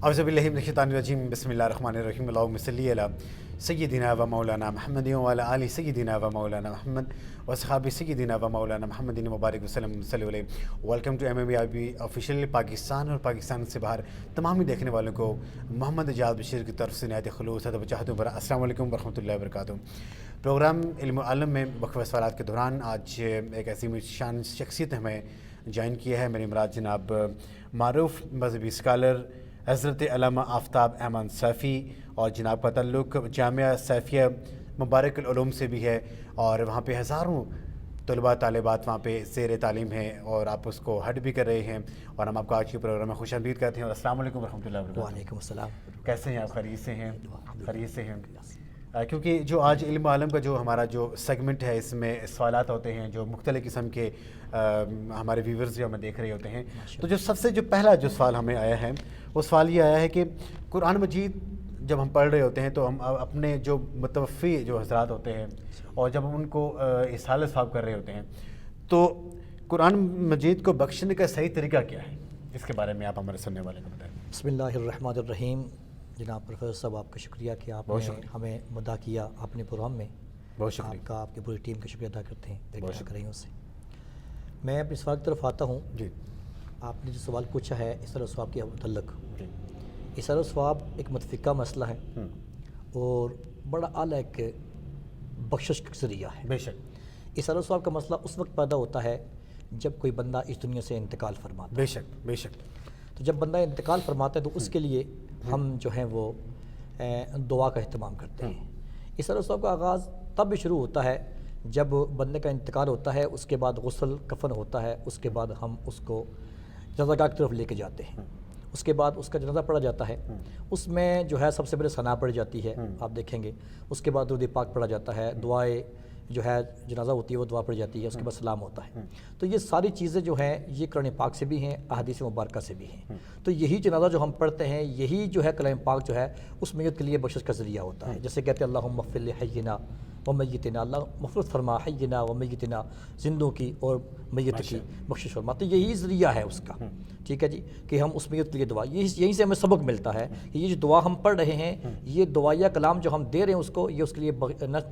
اعوذ باللہ من الشیطان الرجیم بسم اللہ الرحمن الرحیم اللہم صلی علی سیدنا و مولانا محمد وعلی آل سیدنا و مولانا محمد واصحاب سیدنا و مولانا محمد مبارک وسلم صلی علیہ. Welcome to MMVIP official Pakistan اور پاکستان سے باہر تمام دیکھنے والوں کو محمد اجاز بشیر کی طرف سے نہایت خلوص ادب و چاہتوں پر السلام علیکم ورحمۃ اللہ وبرکاتہ. پروگرام علم و عالم میں وقفہ سوالات کے دوران آج ایک عظیم شان شخصیت ہمیں جوائن کیا ہے. میری مراد جناب معروف مذہبی اسکالر حضرت علامہ آفتاب احمد سیفی، اور جناب کا تعلق جامعہ سیفیہ مبارک العلوم سے بھی ہے، اور وہاں پہ ہزاروں طلباء طالبات وہاں پہ زیر تعلیم ہیں اور آپ اس کو ہیڈ بھی کر رہے ہیں. اور ہم آپ کو آج کے پروگرام میں خوش آمدید کرتے ہیں. اور السلام علیکم ورحمۃ اللہ وبرکاتہ. وعلیکم السلام. کیسے ہیں آپ؟ خیریت سے ہیں؟ خیریت سے ہیں. کیونکہ جو آج علم و عالم کا جو ہمارا جو سیگمنٹ ہے، اس میں سوالات ہوتے ہیں جو مختلف قسم کے ہمارے ویورز جو ہمیں دیکھ رہے ہوتے ہیں. تو جو سب سے جو پہلا جو سوال ہمیں آیا ہے وہ سوال یہ آیا ہے کہ قرآن مجید جب ہم پڑھ رہے ہوتے ہیں تو ہم اپنے جو متوفی جو حضرات ہوتے ہیں اور جب ہم ان کو اصالہ ثواب کر رہے ہوتے ہیں تو قرآن مجید کو بخشنے کا صحیح طریقہ کیا ہے؟ اس کے بارے میں آپ ہمارے سننے والے کو بتائیں. بسم اللہ الرحمن الرحیم. جناب پروفیسر صاحب، آپ کا شکریہ کہ آپ نے ہمیں مدعا کیا اپنے پروگرام میں. بہت شکریہ. آپ کا آپ کی پوری ٹیم کا شکریہ ادا کرتے ہیں. بہت شکریہ. سے میں اپنے سوال کی طرف آتا ہوں. جی، آپ نے جو سوال پوچھا ہے اصالہ و ثواب کے متعلق. جی، اصالہ و ثواب ایک متفقہ مسئلہ ہے اور بڑا اعلیٰ ایک بخشش کا ذریعہ ہے. بے شک. اصالہ و ثواب کا مسئلہ اس وقت پیدا ہوتا ہے جب کوئی بندہ اس دنیا سے انتقال فرماتا ہے. بے شک، بے شک. تو جب بندہ انتقال فرماتا ہے تو اس کے لیے ہم جو ہیں وہ دعا کا اہتمام کرتے ہیں. اصالہ و ثواب کا آغاز تب بھی شروع ہوتا ہے جب بندے کا انتقال ہوتا ہے. اس کے بعد غسل کفن ہوتا ہے. اس کے بعد ہم اس کو جنازہ گاہ کی طرف لے کے جاتے ہیں. اس کے بعد اس کا جنازہ پڑھا جاتا ہے. اس میں جو ہے سب سے پہلے ثنا پڑھی جاتی ہے، آپ دیکھیں گے. اس کے بعد درود پاک پڑھا جاتا ہے. دعائیں جو ہے جنازہ ہوتی ہے وہ دعا پڑھی جاتی ہے. اس کے بعد سلام ہوتا ہے. تو یہ ساری چیزیں جو ہیں یہ قرآن پاک سے بھی ہیں، احادیث مبارکہ سے بھی ہیں. تو یہی جنازہ جو ہم پڑھتے ہیں یہی جو ہے کلام پاک جو ہے اس میت کے لیے بخشش کا ذریعہ ہوتا ہے. جیسے کہتے ہیں اللہم اغفر لحینا و میتنا، اللہ مغفرت فرما حینا و میتنا، زندوں کی اور میت کی بخشش فرما. تو یہی ذریعہ ہے اس کا. ٹھیک ہے جی، کہ ہم اس میت کے لیے دعا، یہیں سے ہمیں سبق ملتا ہے کہ یہ جو دعا ہم پڑھ رہے ہیں یہ دعائیہ کلام جو ہم دے رہے ہیں اس کو، یہ اس کے لیے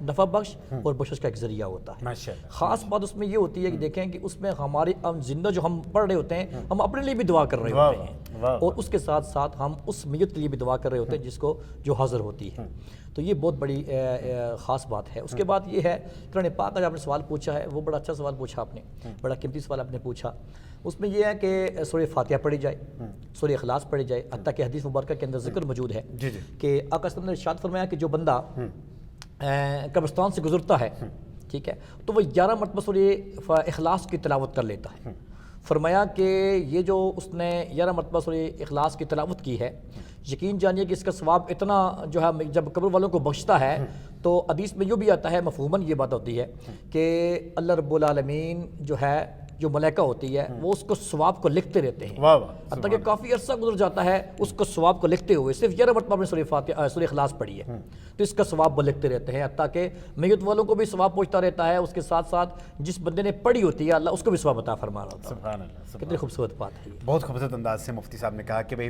نفع بخش اور بخشش کا ایک ذریعہ ہوتا ہے. خاص بات اس میں یہ ہوتی ہے کہ دیکھیں کہ اس میں ہماری زندہ جو ہم پڑھ رہے ہوتے ہیں ہم اپنے لیے بھی دعا کر رہے ہوتے ہیں اور اس کے ساتھ ساتھ ہم اس میت کے لیے بھی دعا کر رہے ہوتے ہیں جس کو جو حاضر ہوتی ہے. تو یہ بہت بڑی خاص بات ہے. اس کے بعد یہ ہے قرآن پاک کا جو آپ نے سوال پوچھا ہے وہ بڑا اچھا سوال پوچھا آپ نے، بڑا قیمتی سوال آپ نے پوچھا. اس میں یہ ہے کہ سورہ فاتحہ پڑھی جائے، سورہ اخلاص پڑھی جائے. حتیٰ کہ حدیث مبارکہ کے اندر ذکر موجود ہے کہ آقا صلی اللہ علیہ وسلم نے ارشاد فرمایا کہ جو بندہ قبرستان سے گزرتا ہے، ٹھیک ہے، تو وہ 11 مرتبہ سورہ اخلاص کی تلاوت کر لیتا ہے. فرمایا کہ یہ جو اس نے 11 مرتبہ سورہ اخلاص کی تلاوت کی ہے، یقین جانیے کہ اس کا ثواب اتنا جو ہے جب قبر والوں کو بخشتا ہے. تو حدیث میں یہ بھی آتا ہے، مفہوماً یہ بات ہوتی ہے کہ اللہ رب العالمین جو ہے جو ملائکہ ہوتی ہے وہ اس کو ثواب کو لکھتے رہتے ہیں. حتیٰ کہ کافی عرصہ گزر جاتا ہے اس کو ثواب کو لکھتے ہوئے. صرف 11 مرتبہ میں سورہ اخلاص پڑھی ہے تو اس کا ثواب وہ لکھتے رہتے ہیں. حتیٰ کہ میت والوں کو بھی ثواب پہنچتا رہتا ہے. اس کے ساتھ ساتھ جس بندے نے پڑھی ہوتی ہے اللہ اس کو بھی ثواب عطا فرما رہا ہوتا ہے. سبحان اللہ. کتنی خوبصورت بات ہے. بہت خوبصورت انداز سے مفتی صاحب نے کہا کہ بھئی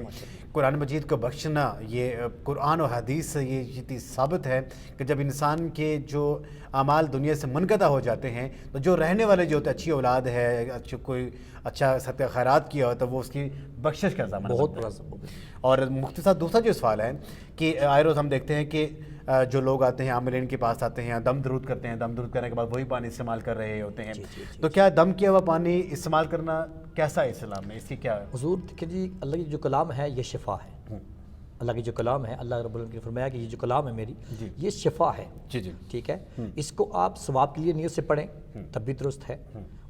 قرآن مجید کو بخشنا یہ قرآن و حدیث سے یہ چیز ثابت ہے کہ جب انسان کے جو اعمال دنیا سے منقطع ہو جاتے ہیں تو جو رہنے والے جو ہوتے ہیں، اچھی اولاد ہے، کوئی اچھا صدقہ خیرات کیا ہو تو وہ اس کی بخشش کا ضامن بہت بڑا سبب ہے. اور مفتی صاحب دوسرا جو سوال ہے کہ آئے روز ہم دیکھتے ہیں کہ جو لوگ آتے ہیں عاملین کے پاس آتے ہیں، دم درود کرتے ہیں، دم درود کرنے کے بعد وہی پانی استعمال کر رہے ہوتے ہیں. تو کیا دم کیا ہوا پانی استعمال کرنا کیسا ہے اسلام میں؟ اس کی کیا ہے حضور؟ دیکھیں جی، اللہ کی جو کلام ہے یہ شفا ہے. اللہ کی جو کلام ہے، اللہ رب العالمین نے فرمایا کہ یہ جو کلام ہے میری یہ شفا ہے. ٹھیک ہے، اس کو آپ ثواب کے لیے نیت سے پڑھیں تب بھی درست ہے.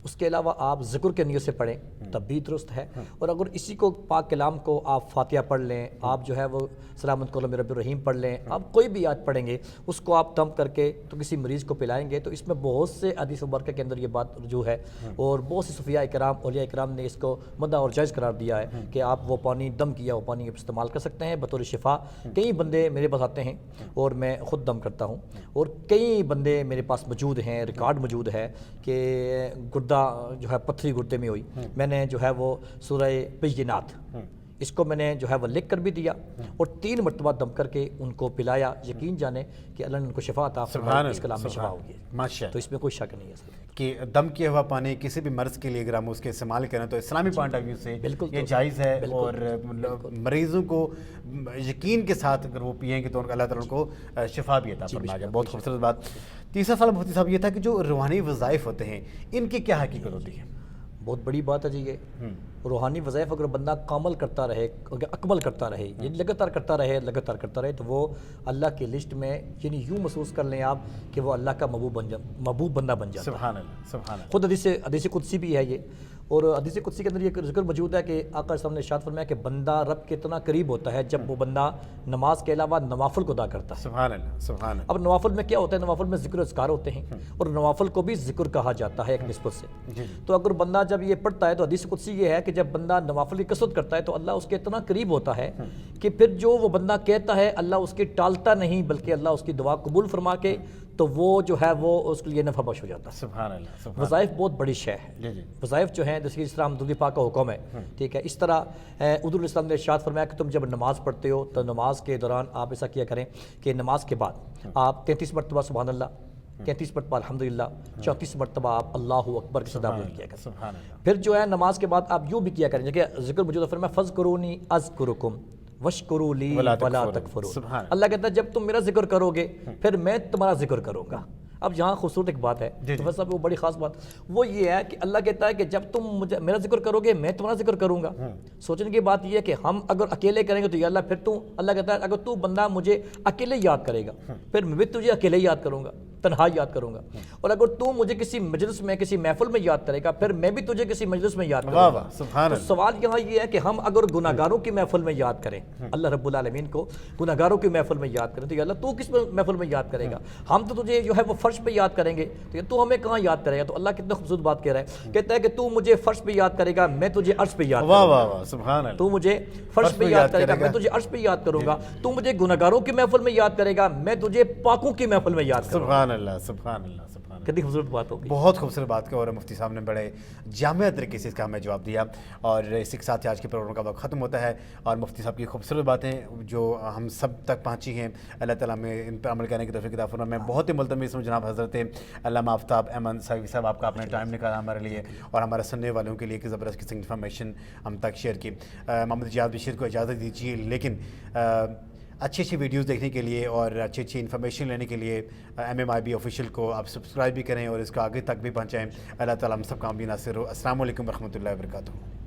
اس کے علاوہ آپ ذکر کے نیت سے پڑھیں تب بھی درست ہے. اور اگر اسی کو پاک کلام کو آپ فاتحہ پڑھ لیں، آپ جو ہے وہ سلامت قولم رب الرحیم پڑھ لیں، آپ کوئی بھی آیت پڑھیں گے اس کو آپ دم کر کے تو کسی مریض کو پلائیں گے تو اس میں بہت سے حدیث مبارکہ کے اندر یہ بات رجوع ہے. اور بہت سے صوفیاء کرام، اولیاء کرام نے اس کو مدعا اور جائز قرار دیا ہے کہ آپ وہ پانی دم کیا وہ پانی استعمال کر سکتے ہیں بطور شفا. کئی بندے میرے پاس آتے ہیں اور میں خود دم کرتا ہوں، اور کئی بندے میرے پاس موجود ہیں، ریکارڈ موجود ہے کہ گردہ جو ہے پتھری گردے میں ہوئی، میں نے جو ہے وہ سورہ بینات اس کو میں نے جو ہے وہ لکھ کر بھی دیا اور 3 مرتبہ دم کر کے ان کو پلایا، یقین جانے کہ اللہ نے ان کو شفا عطا فرمائی، اس کلام میں شفا ہوگی، ماشاء تو اس میں کوئی شک نہیں ہے سر کہ دم کیا ہوا پانی کسی بھی مرض کے لیے اگر ہم اس کے استعمال کریں تو اسلامی پوائنٹ آف ویو سے یہ جائز ہے، اور مریضوں کو یقین کے ساتھ اگر وہ پئیں گے تو اللہ تعالیٰ ان کو شفا بھی عطا فرمائے گا۔ بہت خوبصورت بات۔ تیسرا سوال مفتی صاحب یہ تھا کہ جو روحانی وظائف ہوتے ہیں ان کی کیا حقیقت ہوتی ہے؟ بہت بڑی بات ہے جی، یہ روحانی وظائف اگر بندہ کامل کرتا رہے، اکمل کرتا رہے، یعنی لگاتار کرتا رہے تو وہ اللہ کی لسٹ میں، یعنی یوں محسوس کر لیں آپ کہ وہ اللہ کا محبوب بندہ بن جاتا ہے۔ سبحان اللہ، سبحان اللہ۔ خود حدیث قدسی بھی ہے یہ، اور حدیث قدسی کے اندر یہ ذکر موجود ہے کہ آقا صلی اللہ نے ارشاد فرمایا کہ بندہ رب کے اتنا قریب ہوتا ہے جب وہ بندہ نماز کے علاوہ نوافل کو ادا کرتا ہے۔ سبحان اللہ، سبحان اللہ۔ اب نوافل میں کیا ہوتا ہے؟ نوافل میں ذکر و اذکار ہوتے ہیں، اور نوافل کو بھی ذکر کہا جاتا ہے ایک نسبت سے۔ تو اگر بندہ جب یہ پڑھتا ہے تو حدیث قدسی یہ ہے کہ جب بندہ نوافل کی کثرت کرتا ہے تو اللہ اس کے اتنا قریب ہوتا ہے کہ پھر جو وہ بندہ کہتا ہے اللہ اس کی ٹالتا نہیں، بلکہ اللہ اس کی دعا قبول فرما کے تو وہ جو ہے وہ اس کے لیے نفع بخش ہو جاتا ہے۔ سبحان اللہ، سبحان وظائف بہت بڑی شے ہے، وظائف جو ہیں جیسے کہ جس طرح حمد پاک کا حکم ہے، ٹھیک ہے، اس طرح حضور الاسلام نے ارشاد فرمایا کہ تم جب نماز پڑھتے ہو تو نماز کے دوران آپ ایسا کیا کریں کہ نماز کے بعد آپ 33 مرتبہ سبحان اللہ، 33 مرتبہ الحمدللہ، 34 مرتبہ آپ اللہ اکبر کی صدا بلند کیا کریں۔ سبحان اللہ۔ پھر جو ہے نماز کے بعد آپ یوں بھی کیا کریں کہ ذکر موجود ہے، فرمایا فذکرونی اذکرکم واشکروا لی ولا تکفرون۔ اللہ کہتا ہے جب تم میرا ذکر کرو گے پھر میں تمہارا ذکر کروں گا۔ اب یہاں خوبصورت ایک بات ہے تو صاحب وہ بڑی خاص بات وہ یہ ہے کہ اللہ کہتا ہے کہ جب تم مجھے میرا ذکر کرو گے میں تمہارا ذکر کروں گا۔ سوچنے کی بات یہ ہے کہ ہم اگر اکیلے کریں گے تو یا اللہ پھر تو اللہ کہتا ہے اگر تو بندہ مجھے اکیلے یاد کرے گا پھر میں بھی تجھے اکیلے یاد کروں گا، تنہا یاد کروں گا، اور اگر تو مجھے کسی مجلس میں کسی محفل میں یاد کرے گا پھر میں بھی تجھے کسی مجلس میں یاد کروں گا۔ تو سوال یہاں یہ ہے کہ ہم اگر گناہگاروں کی محفل میں یاد کریں، اللہ رب العالمین کو گناہگاروں کی محفل میں یاد کریں تو یا اللہ تو کس محفل میں یاد کرے گا؟ ہم تو تجھے جو ہے وہ فرش پہ یاد کریں گے تو ہمیں کہاں یاد کرے گا؟ تو اللہ کتنا خوبصورت بات کہہ رہا ہے، کہتا ہے کہ تو مجھے فرش پہ یاد کرے گا میں تجھے عرش پہ یاد کروں گا۔ سبحان اللہ۔ تو مجھے فرش پہ یاد کرے گا میں تجھے عرش پہ یاد کروں گا، تو مجھے گناہگاروں کی محفل میں یاد کرے گا میں تجھے پاکوں کی محفل میں یاد کروں گا۔ سبحان اللہ، سبحان اللہ، سبحان اللہ۔ کتنی خوبصورت بات ہوگی، بہت خوبصورت بات کا، اور مفتی صاحب نے بڑے جامع طریقے سے اس کا ہمیں جواب دیا، اور اسی کے ساتھ آج کے پروگرام کا وقت ختم ہوتا ہے، اور مفتی صاحب کی خوبصورت باتیں جو ہم سب تک پہنچی ہیں اللہ تعالیٰ میں ان پر عمل کرنے کی توفیق عطا فرمائے۔ میں بہت ہی ملتمس ہوں جناب حضرت علامہ آفتاب احمد صاحب صاحب آپ کا اپنا ٹائم نکالا ہمارے لیے اور ہمارے سننے والوں کے لیے کہ زبردست قسم کی انفارمیشن ہم تک شیئر کی۔ محمد جیاد بشیر کو اجازت دیجیے، لیکن اچھی اچھی ویڈیوز دیکھنے کے لیے اور اچھی اچھی انفارمیشن لینے کے لیے MMIB آفیشیل کو آپ سبسکرائب بھی کریں اور اس کو آگے تک بھی پہنچائیں۔ اللہ تعالیٰ ہم سب کا بھی ناصر ہو۔ السلام علیکم ورحمۃ اللہ وبرکاتہ۔